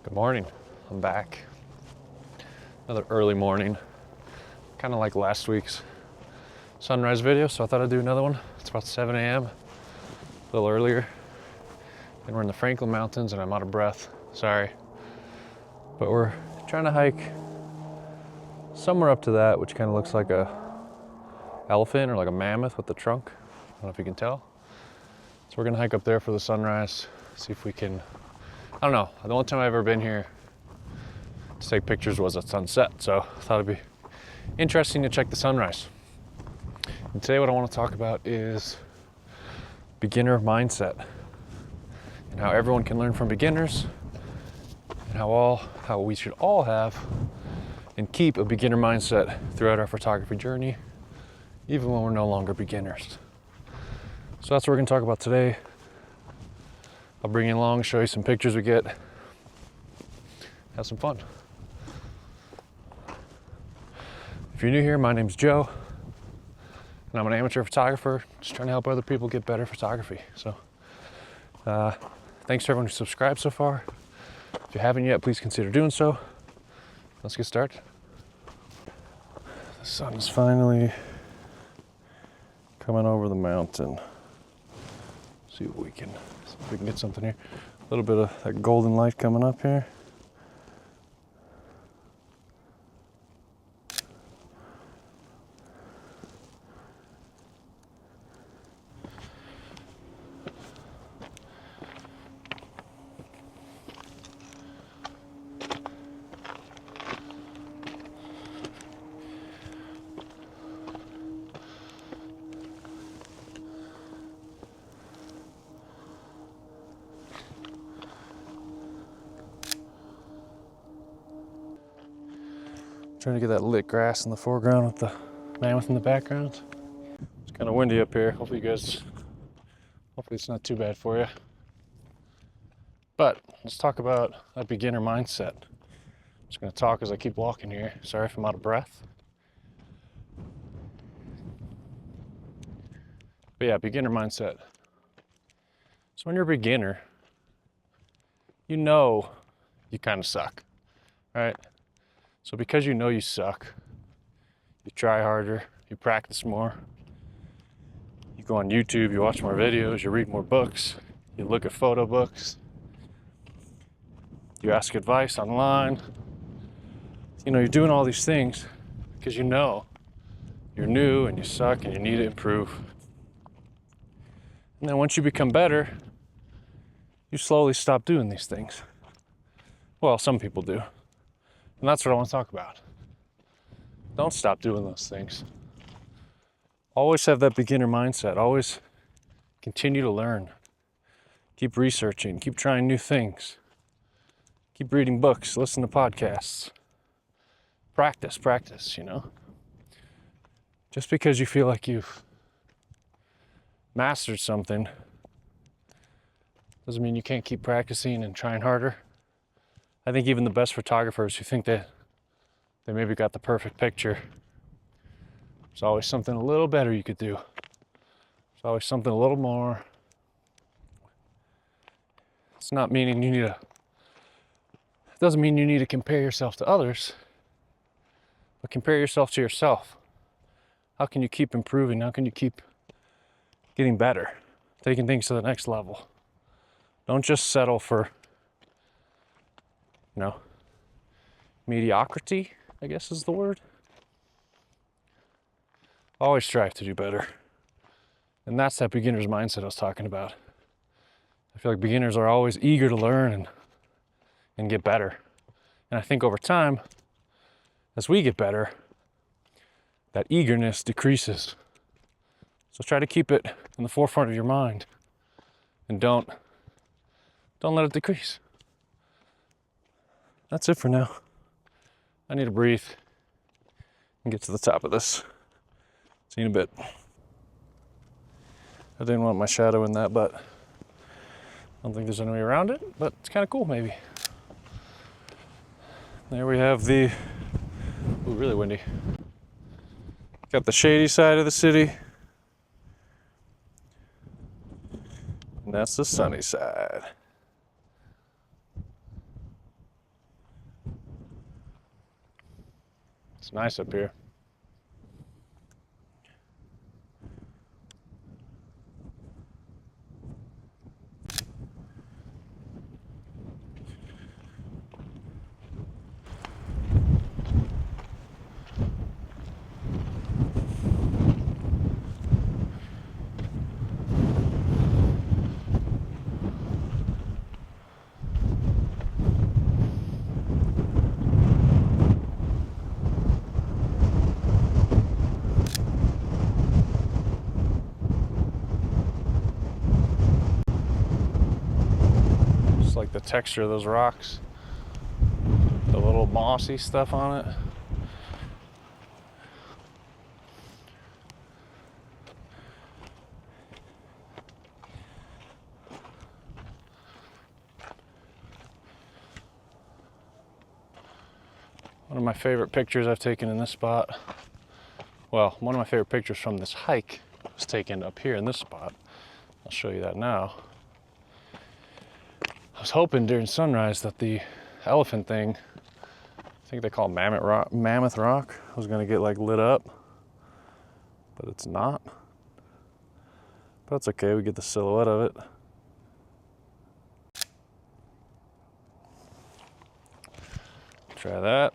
Good morning, I'm back. Another early morning, kind of like last week's sunrise video, so I thought I'd do another one. It's about 7 a.m., a little earlier. And we're in the Franklin Mountains and I'm out of breath, sorry. But we're trying to hike somewhere up to that, which kind of looks like a elephant or like a mammoth with the trunk. I don't know if you can tell. So we're gonna hike up there for the sunrise, see if we can, I don't know, the only time I've ever been here to take pictures was at sunset, so I thought it'd be interesting to check the sunrise. And today what I want to talk about is beginner mindset and how everyone can learn from beginners and how we should all have and keep a beginner mindset throughout our photography journey, even when we're no longer beginners. So that's what we're going to talk about today. I'll bring you along, show you some pictures we get, have some fun. If you're new here, my name's Joe, and I'm an amateur photographer, just trying to help other people get better photography. So thanks to everyone who subscribed so far. If you haven't yet, please consider doing so. Let's get started. The sun is finally coming over the mountain. See if we can get something here. A little bit of that golden light coming up here. Trying to get that lit grass in the foreground with the mammoth in the background. It's kind of windy up here. Hopefully it's not too bad for you. But let's talk about that beginner mindset. I'm just going to talk as I keep walking here. Sorry if I'm out of breath. But yeah, beginner mindset. So when you're a beginner, you know you kind of suck, right? So because you know you suck, you try harder, you practice more, you go on YouTube, you watch more videos, you read more books, you look at photo books, you ask advice online. You know, you're doing all these things because you know you're new and you suck and you need to improve. And then once you become better, you slowly stop doing these things. Well, some people do. And that's what I want to talk about. Don't stop doing those things. Always have that beginner mindset. Always continue to learn. Keep researching. Keep trying new things. Keep reading books. Listen to podcasts. Practice, you know. Just because you feel like you've mastered something doesn't mean you can't keep practicing and trying harder. I think even the best photographers who think that they maybe got the perfect picture, there's always something a little better you could do. There's always something a little more. It's not meaning it doesn't mean you need to compare yourself to others, but compare yourself to yourself. How can you keep improving? How can you keep getting better? Taking things to the next level. Don't just settle for, mediocrity, I guess is the word. Always strive to do better. And that's that beginner's mindset I was talking about. I feel like beginners are always eager to learn and get better. And I think over time, as we get better, that eagerness decreases. So try to keep it in the forefront of your mind and don't let it decrease. That's it for now. I need to breathe and get to the top of this. See you in a bit. I didn't want my shadow in that, but I don't think there's any way around it, but it's kind of cool maybe. There we have the, really windy. Got the shady side of the city. And that's the sunny side. It's nice up here. Like the texture of those rocks, the little mossy stuff on it. One of my favorite pictures I've taken in this spot, well, one of my favorite pictures from this hike was taken up here in this spot. I'll show you that now. I was hoping during sunrise that the elephant thing, I think they call it Mammoth Rock, was gonna get like lit up, but it's not. But that's okay, we get the silhouette of it. Try that.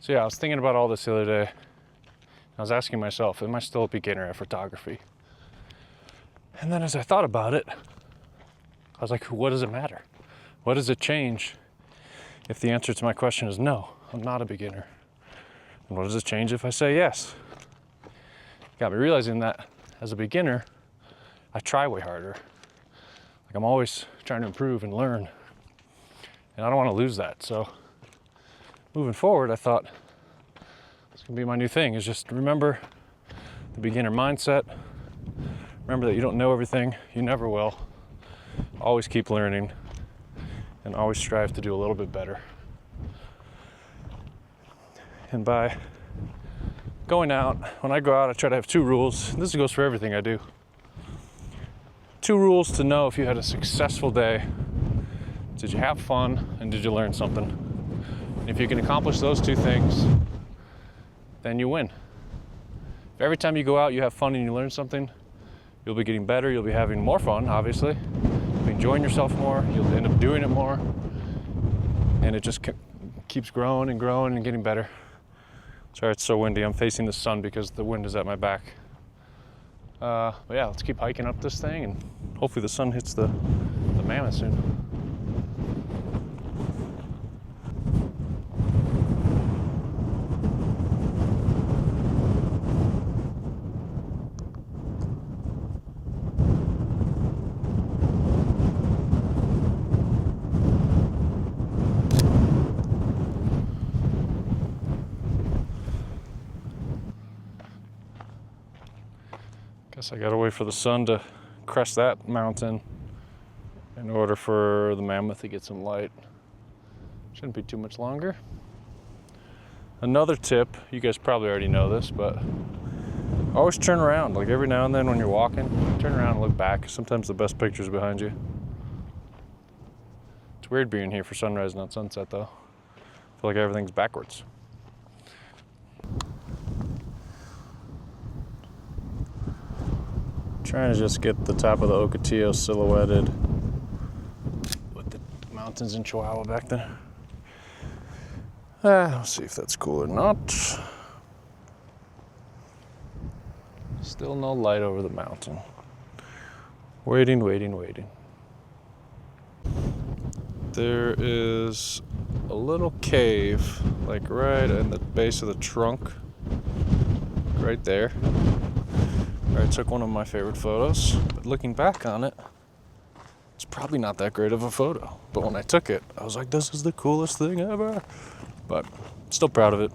So yeah, I was thinking about all this the other day. I was asking myself, am I still a beginner at photography? And then as I thought about it, I was like, what does it matter? What does it change if the answer to my question is no, I'm not a beginner? And what does it change if I say yes? Got me realizing that as a beginner, I try way harder. Like I'm always trying to improve and learn. And I don't want to lose that. So moving forward, I thought it's gonna be my new thing, is just remember the beginner mindset. Remember that you don't know everything, you never will. Always keep learning and always strive to do a little bit better. And by going out, when I go out, I try to have 2 rules. This goes for everything I do. 2 rules to know if you had a successful day. Did you have fun and did you learn something? And if you can accomplish those 2 things, then you win. If every time you go out you have fun and you learn something, you'll be getting better, you'll be having more fun, obviously. You'll be enjoying yourself more, you'll end up doing it more, and it just keeps growing and growing and getting better. Sorry, it's so windy. I'm facing the sun because the wind is at my back. But yeah, let's keep hiking up this thing and hopefully the sun hits the mammoth soon. Guess I gotta wait for the sun to crest that mountain in order for the mammoth to get some light. Shouldn't be too much longer. Another tip, you guys probably already know this, but always turn around. Like every now and then when you're walking, turn around and look back. Sometimes the best picture's behind you. It's weird being here for sunrise, not sunset though. I feel like everything's backwards. Trying to just get the top of the Ocotillo silhouetted with the mountains in Chihuahua back there. Let's see if that's cool or not. Still no light over the mountain. Waiting, waiting, waiting. There is a little cave, like right at the base of the trunk, right there. I took one of my favorite photos, but looking back on it, it's probably not that great of a photo. But when I took it, I was like, this is the coolest thing ever. But still proud of it.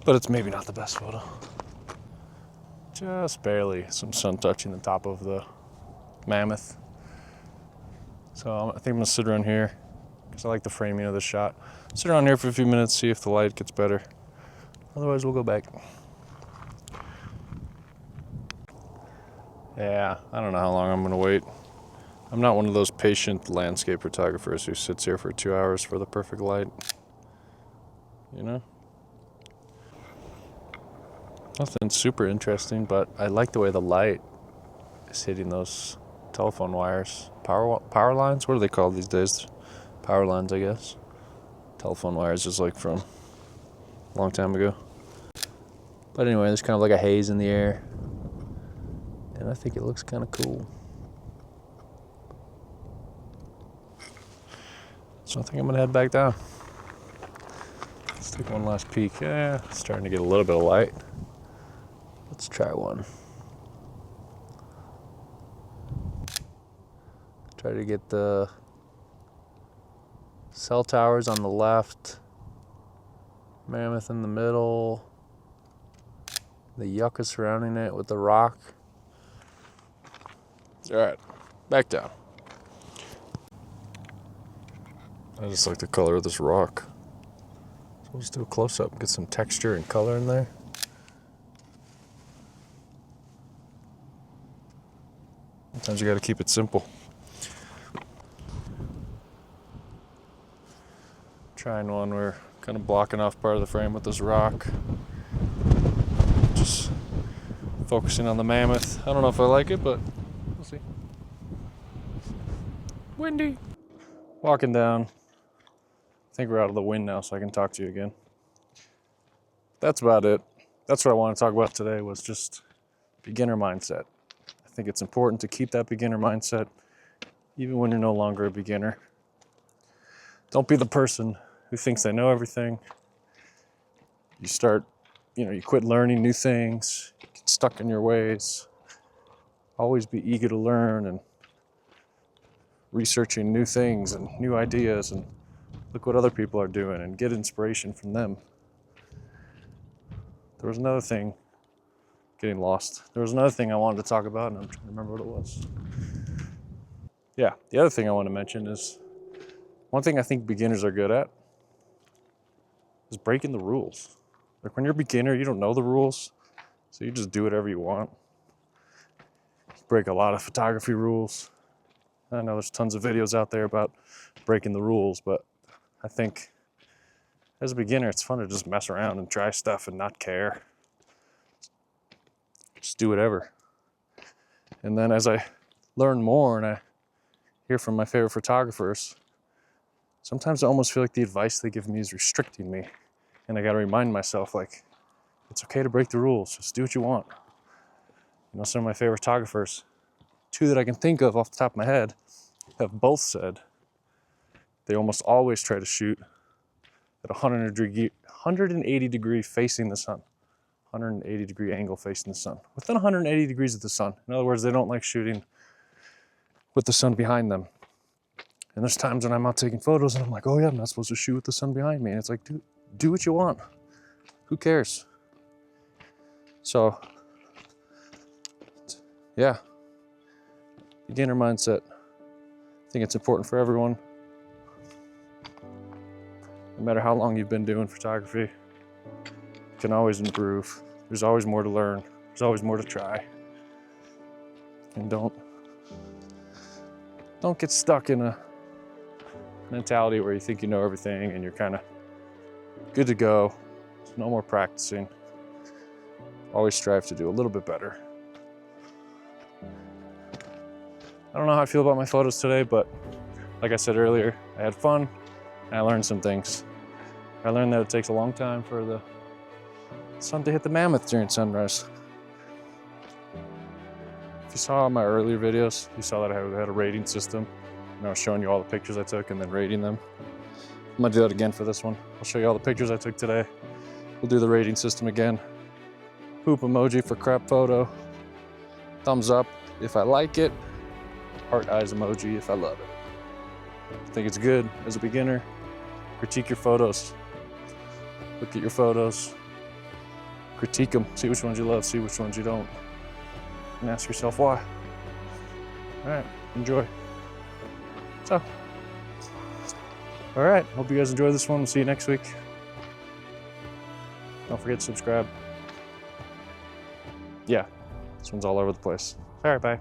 But it's maybe not the best photo. Just barely some sun touching the top of the mammoth. So I think I'm gonna sit around here because I like the framing of the shot. Sit around here for a few minutes, see if the light gets better. Otherwise, we'll go back. Yeah, I don't know how long I'm gonna wait. I'm not one of those patient landscape photographers who sits here for 2 hours for the perfect light. you know? Nothing super interesting, but I like the way the light is hitting those telephone wires. Power lines? What are they called these days? Power lines, I guess. Telephone wires is like from a long time ago. But anyway, there's kind of like a haze in the air. And I think it looks kind of cool. So I think I'm gonna head back down. Let's take one last peek. Yeah, it's starting to get a little bit of light. Let's try one. Try to get the cell towers on the left, Mammoth in the middle, the yucca surrounding it with the rock. All right, back down. I just like the color of this rock. So let's do a close-up, get some texture and color in there. Sometimes you gotta keep it simple. Trying one where kind of blocking off part of the frame with this rock. Just focusing on the Mammoth. I don't know if I like it, but we'll see. Windy. Walking down. I think we're out of the wind now, so I can talk to you again. That's about it. That's what I want to talk about today, was just beginner mindset. I think it's important to keep that beginner mindset even when you're no longer a beginner. Don't be the person who thinks they know everything. You start, you quit learning new things, you get stuck in your ways. Always be eager to learn and researching new things and new ideas, and look what other people are doing and get inspiration from them. There was another thing, getting lost. There was another thing I wanted to talk about, and I'm trying to remember what it was. Yeah, the other thing I want to mention is, one thing I think beginners are good at is breaking the rules. Like when you're a beginner, you don't know the rules, so you just do whatever you want. You break a lot of photography rules. I know there's tons of videos out there about breaking the rules, but I think as a beginner, it's fun to just mess around and try stuff and not care. Just do whatever. And then as I learn more and I hear from my favorite photographers, sometimes I almost feel like the advice they give me is restricting me. And I gotta remind myself, like, it's okay to break the rules, just do what you want. Some of my favorite photographers, two that I can think of off the top of my head, have both said they almost always try to shoot at 180 degree facing the sun. 180 degree angle facing the sun. Within 180 degrees of the sun. In other words, they don't like shooting with the sun behind them. And there's times when I'm out taking photos and I'm like, oh yeah, I'm not supposed to shoot with the sun behind me. And it's like, dude, do what you want. Who cares? So, yeah. Beginner mindset. I think it's important for everyone. No matter how long you've been doing photography, you can always improve. There's always more to learn. There's always more to try. And don't get stuck in a mentality where you think you know everything and you're kind of good to go. There's no more practicing. Always strive to do a little bit better. I don't know how I feel about my photos today, but like I said earlier, I had fun and I learned some things. I learned that it takes a long time for the sun to hit the Mammoth during sunrise. If you saw my earlier videos, you saw that I had a rating system. And I was showing you all the pictures I took and then rating them. I'm gonna do that again for this one. I'll show you all the pictures I took today. We'll do the rating system again. Poop emoji for crap photo. Thumbs up if I like it. Heart eyes emoji if I love it. I think it's good as a beginner. Critique your photos. Look at your photos. Critique them. See which ones you love, see which ones you don't. And ask yourself why. All right, enjoy. So, all right, hope you guys enjoyed this one. We'll see you next week. Don't forget to subscribe. Yeah, this one's all over the place. All right, bye.